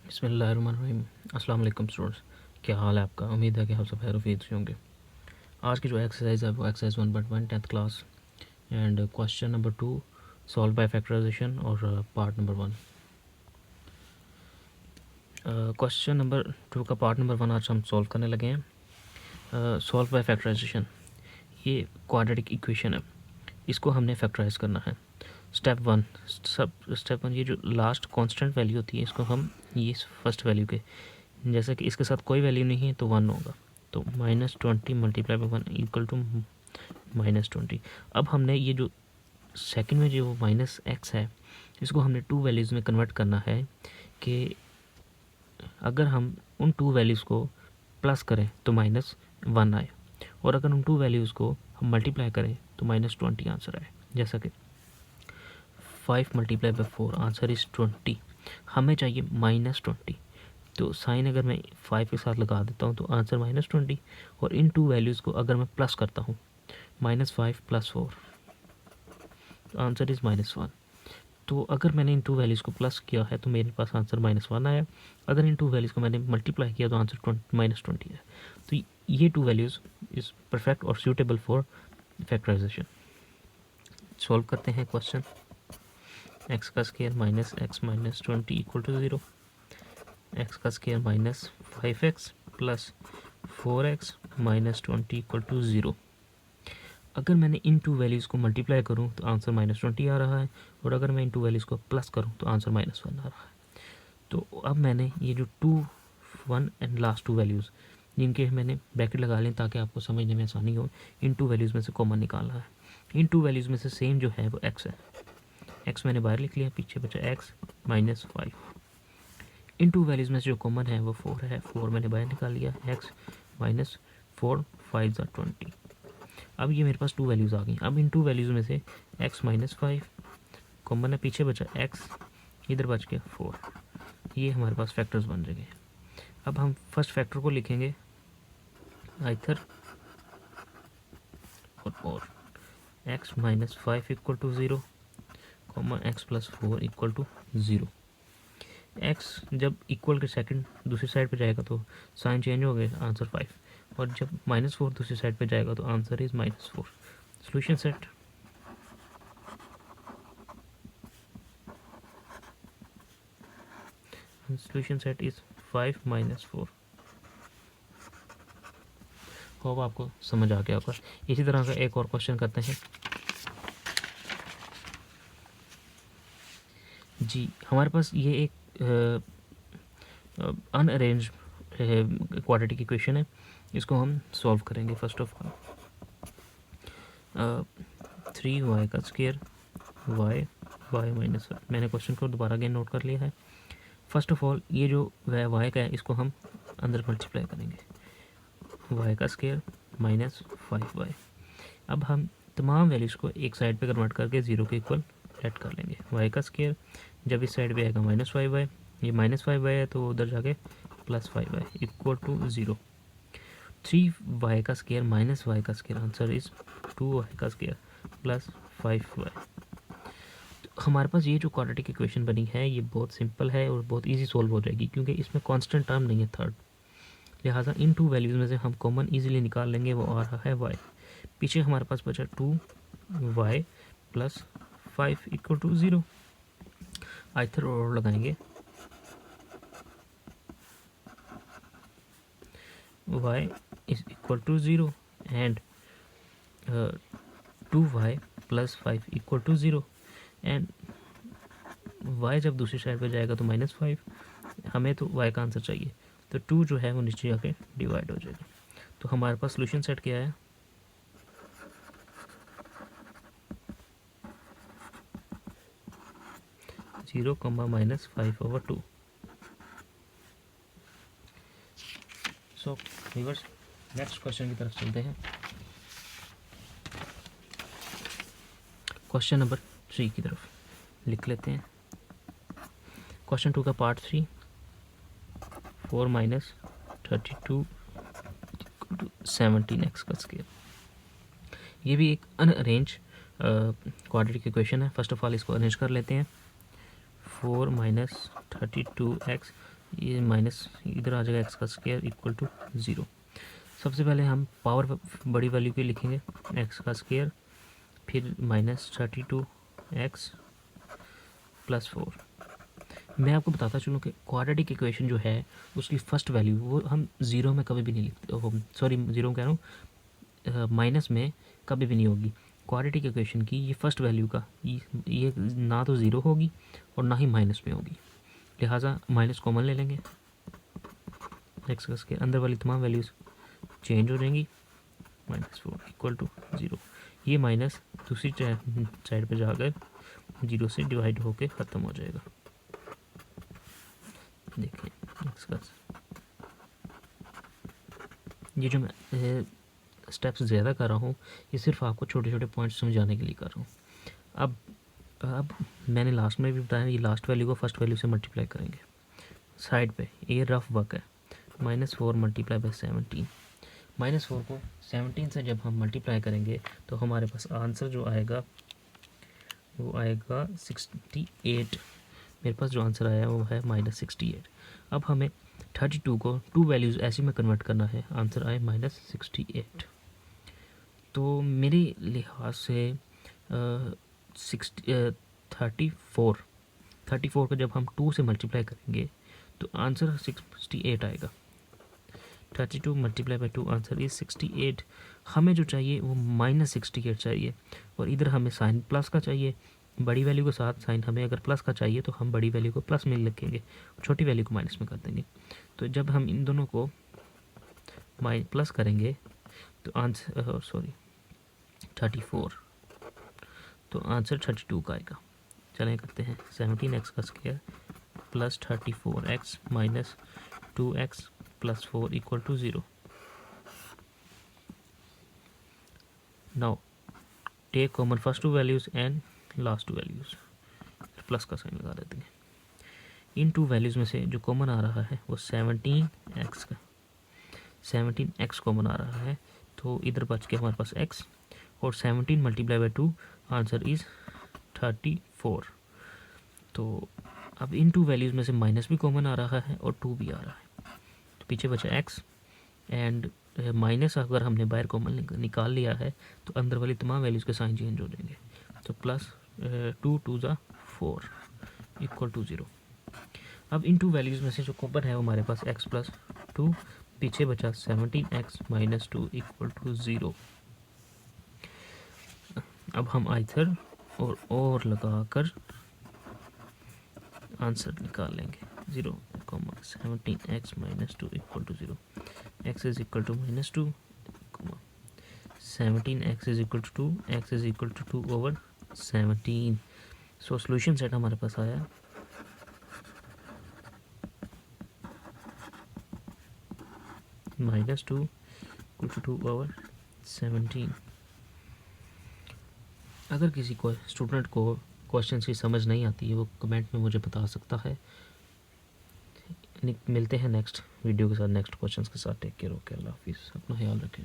बिस्मिल्लाहिर्रहमानिर्रहीम। अस्सलाम वालेकुम स्टूडेंट्स, क्या हाल है आपका। उम्मीद है कि आप सब खैर खैरियत से होंगे। आज की जो एक्सरसाइज है वो exercise 1.1 10th class and question number 2 solve by factorization और पार्ट नंबर 1। क्वेश्चन नंबर 2 का पार्ट नंबर 1 आज हम सॉल्व करने लगे हैं। सॉल्व बाय फैक्टराइजेशन, ये क्वाड्रेटिक इक्वेशन है, इसको हमने फैक्टराइज करना है। स्टेप वन ये जो लास्ट कांस्टेंट वैल्यू होती है इसको हम ये फर्स्ट वैल्यू के, जैसे कि इसके साथ कोई वैल्यू नहीं है तो 1 होगा, तो -20 मल्टीप्लाई बाई 1 इक्वल टू -20। अब हमने ये जो सेकंड में जो -x है इसको हमने टू वैल्यूज़ में कन्वर्ट करना है कि अगर हम उन टू वैल्यूज़ को प्लस करें तो -1 आए, और अगर उन टू वैल्यूज़ को हम मल्टीप्लाई करें तो -20 आंसर आए। जैसा कि 5 मल्टीप्लाई बाई 4 आंसर इज़ 20, हमें चाहिए -20, तो साइन अगर मैं 5 के साथ लगा देता हूँ तो आंसर -20, और इन टू वैल्यूज़ को अगर मैं प्लस करता हूँ -5 + 4 तो आंसर इज़ -1। तो अगर मैंने इन टू वैल्यूज़ को प्लस किया है तो मेरे पास आंसर -1 आया, अगर इन टू वैल्यूज़ को मैंने मल्टीप्लाई किया तो आंसर -20 है। तो ये टू वैल्यूज़ इज़ परफेक्ट और सूटेबल फॉर फैक्टराइजेशन। सॉल्व करते हैं क्वेश्चन। x का square -x - 20 equal to 0, x का square -5x + 4x - 20 equal to 0। अगर मैंने इन टू वैल्यूज़ को मल्टीप्लाई करूं तो आंसर -20 आ रहा है, और अगर मैं इन टू वैल्यूज़ को प्लस करूं तो आंसर -1 आ रहा है। तो अब मैंने ये जो 2, 1 एंड लास्ट टू वैल्यूज़ जिनके मैंने ब्रैकेट लगा लें ताकि आपको समझने में आसानी हो, इन टू वैल्यूज़ में से कॉमन निकालना है। इन टू वैल्यूज़ में से सेम जो है वो x है, x मैंने बाहर लिख लिया, पीछे बचा x - 5। इन टू वैल्यूज़ में से जो कॉमन है वो 4 है, 4 मैंने बाहर निकाल लिया, x - 4 5 = 20। अब ये मेरे पास टू वैल्यूज़ आ गई। अब इन टू वैल्यूज़ में से x - 5 कॉमन है, पीछे बचा x, इधर बच गया 4, ये हमारे पास फैक्टर्स बन जाएंगे। अब हम फर्स्ट फैक्टर को लिखेंगे आइथर और x - 5 equal to 0, x + 4 equal to 0। x जब इक्वल के सेकंड दूसरी साइड पे जाएगा तो साइन चेंज हो गया, आंसर 5, और जब -4 दूसरी साइड पे जाएगा तो answer is -4। Solution set is 5 - 4। Hope आपको समझ आ गया होगा। इसी तरह का एक और क्वेश्चन करते हैं जी। हमारे पास ये एक अनअरेंज क्वाड्रेटिक इक्वेशन है, इसको हम सॉल्व करेंगे। फर्स्ट ऑफ ऑल 3y का स्क्वायर y -1। मैंने क्वेश्चन को दोबारा अगेन नोट कर लिया है। फर्स्ट ऑफ ऑल ये जो y का है इसको हम अंदर मल्टीप्लाई करेंगे, y का स्क्वायर -5y। अब हम तमाम वैल्यूज़ को एक साइड पे कन्वर्ट करके 0 के इक्वल सेट कर लेंगे। y का स्क्वायर जब इस साइड पे आएगा -5y, ये -5y है तो उधर जाके +5y इक्वल टू 0। 3y का स्क्वायर -y का स्क्वायर आंसर इज 2y का स्क्वायर +5y। हमारे पास ये जो क्वाड्रेटिक इक्वेशन बनी है ये बहुत सिंपल है और बहुत इजी सॉल्व हो जाएगी, क्योंकि इसमें कांस्टेंट टर्म नहीं है थर्ड, लिहाजा इन टू वैल्यूज़ में से हम कॉमन इजीली निकाल लेंगे, वो आ रहा है y। पीछे हमारे पास बचा 2y + 5 इक्वल टू 0। आइथर और लगाएंगे, y is equal to 0 and 2y + 5 equal to 0, and y जब दूसरी साइड पे जाएगा तो -5, हमें तो y का आंसर चाहिए, तो 2 जो है वो नीचे आके डिवाइड हो जाएगा। तो हमारे पास सोल्यूशन सेट क्या है, 0, -5/2। सो व्यूअर्स नेक्स्ट क्वेश्चन की तरफ चलते हैं। क्वेश्चन नंबर 3 की तरफ लिख लेते हैं। क्वेश्चन 2 का पार्ट 3, 4 - 32 = 17x का स्क्वायर। ये भी एक अनअरेंज क्वाड्रेटिक इक्वेशन है। फर्स्ट ऑफ ऑल इसको अरेंज कर लेते हैं। 4 - 32x ये माइनस इधर आ जाएगा एक्स का स्क्वायर इक्वल टू 0। सबसे पहले हम पावर बड़ी वैल्यू के लिखेंगे, एक्स का स्क्वायर, फिर -32x + 4। मैं आपको बताता चलूँ कि क्वाड्रेटिक इक्वेशन जो है उसकी फ़र्स्ट वैल्यू वो हम ज़ीरो में कभी भी नहीं लिखते, सॉरी ज़ीरो कह रहा हूँ, माइनस में कभी भी नहीं होगी। क्वाड्रेटिक इक्वेशन की ये फर्स्ट वैल्यू का ये ना तो ज़ीरो होगी और ना ही माइनस में होगी, लिहाजा माइनस कॉमन ले लेंगे। एक्स का स्क्वायर अंदर वाली तमाम वैल्यूज़ चेंज हो जाएंगी, -4 इक्वल टू 0। ये माइनस दूसरी साइड पे जाकर 0 से डिवाइड होके ख़त्म हो जाएगा। देखिए एक्स का ये जो मैं स्टेप्स ज़्यादा कर रहा हूँ ये सिर्फ आपको छोटे छोटे पॉइंट्स समझाने के लिए कर रहा हूँ। अब मैंने लास्ट में भी बताया, ये लास्ट वैल्यू को फर्स्ट वैल्यू से मल्टीप्लाई करेंगे। साइड पे ये रफ वर्क है, -4 × 17। -4 को 17 से जब हम मल्टीप्लाई करेंगे तो हमारे पास आंसर जो आएगा वो आएगा 68। मेरे पास जो आंसर आया वो है -68। अब हमें 32 को टू वैल्यूज़ ऐसे में कन्वर्ट करना है, आंसर आए -68। तो मेरे लिहाज से 34 को जब हम 2 से मल्टीप्लाई करेंगे तो आंसर 68 आएगा। 32 × 2 आंसर इज़ 68। हमें जो चाहिए वो -68 चाहिए और इधर हमें साइन प्लस का चाहिए। बड़ी वैल्यू के साथ साइन हमें अगर प्लस का चाहिए तो हम बड़ी वैल्यू को प्लस में लिखेंगे, छोटी वैल्यू को माइनस में कर देंगे। तो जब हम इन दोनों को प्लस करेंगे तो आंसर 34, तो आंसर 32 का आएगा। चलें करते हैं 17x का square + 34x - 2x + 4 = 0। Now take common first two values and last two values, plus का साइन लगा देते हैं। इन टू वैल्यूज़ में से जो कॉमन आ रहा है वो 17x कॉमन आ रहा है, तो इधर बच के हमारे पास x और 17 × 2 आंसर इज़ 34। तो अब इन टू वैल्यूज़ में से माइनस भी कॉमन आ रहा है और 2 भी आ रहा है, तो पीछे बचा x एंड माइनस अगर हमने बाहर कॉमन निकाल लिया है तो अंदर वाली तमाम वैल्यूज़ के साइन चेंज हो जाएंगे। तो +2 × 2 = 4 = 0। अब इन टू वैल्यूज़ में से जो कॉमन है वो हमारे पास x + 2, पीछे बचा 17x - 2 = 0। अब हम आइथर और लगाकर आंसर निकाल लेंगे। 0, 17x - 2 = 0। x is equal to -2, 17x is equal to 2, x is equal to 2/17। So solution set हमारे पास आया -2 = 2/17। अगर किसी को स्टूडेंट को क्वेश्चन की समझ नहीं आती है वो कमेंट में मुझे बता सकता है। मिलते हैं नेक्स्ट वीडियो के साथ, नेक्स्ट क्वेश्चन के साथ। टेक केयर, ओके, अल्लाह हाफिज़, अपना ख्याल रखें।